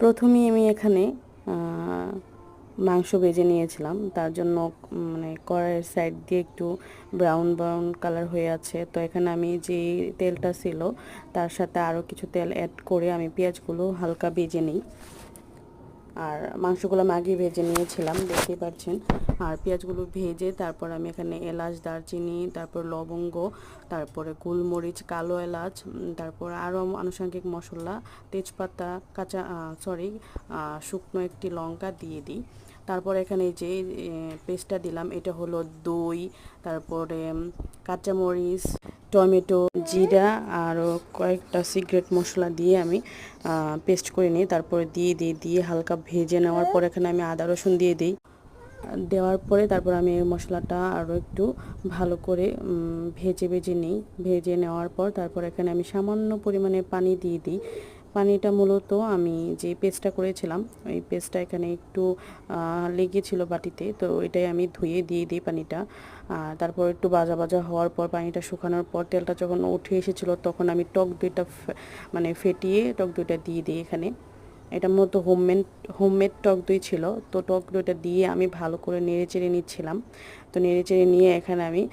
প্রথমেই আমি এখানে মাংস ভেজে নিয়েছিলাম। তার জন্য মানে কড়াইয়ের সাইড দিয়ে একটু ব্রাউন ব্রাউন কালার হয়ে আছে। তো এখানে আমি যে তেলটা ছিল তার সাথে আরও কিছু তেল অ্যাড করে আমি পেঁয়াজগুলো হালকা ভেজে নিই। আর মাংসগুলো আমি আগে ভেজে নিয়েছিলাম, দেখতেই পাচ্ছেন। আর পেঁয়াজগুলো ভেজে তারপর আমি এখানে এলাচ, দারচিনি, তারপর লবঙ্গ, তারপরে গোলমরিচ, কালো এলাচ, তারপর আরও আনুষঙ্গিক মশলা, তেজপাতা, শুকনো একটি লঙ্কা দিয়ে দিই। তারপর এখানে যে পেস্টটা দিলাম এটা হলো দই, তারপরে কাঁচামরিচ, টমেটো, জিরা আরও কয়েকটা সিক্রেট মশলা দিয়ে আমি পেস্ট করে নিই। তারপরে দিয়ে হালকা ভেজে নেওয়ার পর এখানে আমি আদা রসুন দিয়ে দিই। দেওয়ার পরে তারপর আমি এই মশলাটা আরও একটু ভালো করে ভেজে নিই। ভেজে নেওয়ার পর তারপর এখানে আমি সামান্য পরিমাণে পানি দিয়ে দিই। পানিটা মূলত আমি যে পেস্টটা করেছিলাম ওই পেস্টটা এখানে একটু লেগেছিল বাটিতে, তো এটাই আমি ধুয়ে দিয়ে দিই পানিটা। তারপর একটু ভাজা ভাজা হওয়ার পর পানিটা শুকানোর পর তেলটা যখন উঠে এসেছিলো তখন আমি টক দইটা মানে ফেটিয়ে টক দইটা দিয়ে দিই এখানে। এটা মূলত হোমমেড টক দই ছিল। তো টক দইটা দিয়ে আমি ভালো করে নেড়ে চেড়ে নিচ্ছিলাম। তো নেড়ে চেড়ে নিয়ে এখানে আমি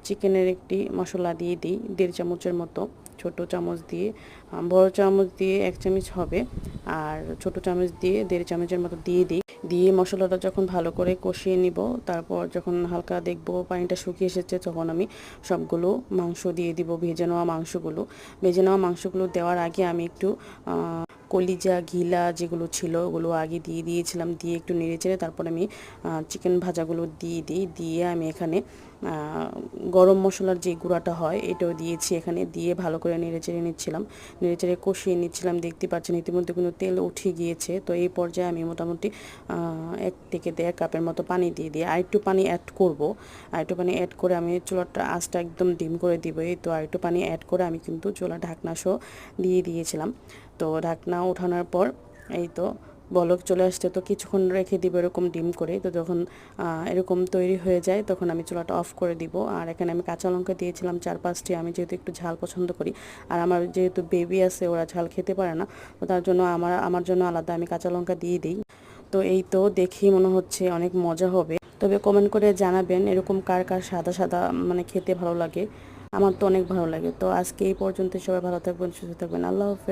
চিকেনের একটি মশলা দিয়ে দিই 1.5 চামচের মতো। ছোট চামচ দিয়ে, বড় চামচ দিয়ে 1 চামচ হবে, আর ছোট চামচ দিয়ে 1.5 চামচের মতো দিয়ে দিই। দিয়ে মশলাটা যখন ভালো করে কষিয়ে নিব, তারপর যখন হালকা দেখব পানিটা শুকিয়ে এসেছে তখন আমি সবগুলো মাংস দিয়ে দিব। ভেজে নেওয়া মাংসগুলো দেওয়ার আগে আমি একটু কলিজা, ঘিলা যেগুলো ছিল ওগুলো আগে দিয়ে দিয়েছিলাম। দিয়ে একটু নেড়ে চেড়ে তারপর আমি চিকেন ভাজাগুলো দিয়ে আমি এখানে গরম মশলার যে গুঁড়াটা হয় এটাও দিয়েছি এখানে। দিয়ে ভালো করে নেড়ে চেড়ে নিচ্ছিলাম, নেড়ে চেড়ে কষিয়ে নিচ্ছিলাম। দেখতে পাচ্ছেন ইতিমধ্যে কিন্তু তেল উঠে গিয়েছে। তো এই পর্যায়ে আমি মোটামুটি 1 থেকে 1.5 কাপের মতো পানি দিয়ে দিই। আর একটু পানি অ্যাড করব। আর একটু পানি অ্যাড করে আমি চুলাটা আঁচটা একদম ডিম করে দিব। এই তো আর একটু পানি অ্যাড করে আমি কিন্তু চুলা ঢাকনা সহ দিয়ে দিয়েছিলাম। তো ঢাকনা ওঠানোর পর এই তো বলক চলে আসছে। তো কিছুক্ষণ রেখে দিব এরকম ডিম করে। তো যখন এরকম তৈরি হয়ে যায় তখন আমি চুলাটা অফ করে দিব। আর এখানে আমি কাঁচা লঙ্কা দিয়েছিলাম 4-5টি। আমি যেহেতু একটু ঝাল পছন্দ করি, আর আমার যেহেতু বেবি আছে ওরা ঝাল খেতে পারে না, তো তার জন্য আমার জন্য আলাদা আমি কাঁচা লঙ্কা দিয়ে দিই। তো এই তো দেখেই মনে হচ্ছে অনেক মজা হবে। তবে কমেন্ট করে জানাবেন এরকম কার কার সাদা সাদা মানে খেতে ভালো লাগে। আমার তো অনেক ভালো লাগে। তো আজকে এই পর্যন্ত, সবাই ভালো থাকবেন, সুস্থ থাকবেন। আল্লাহ হাফেজ।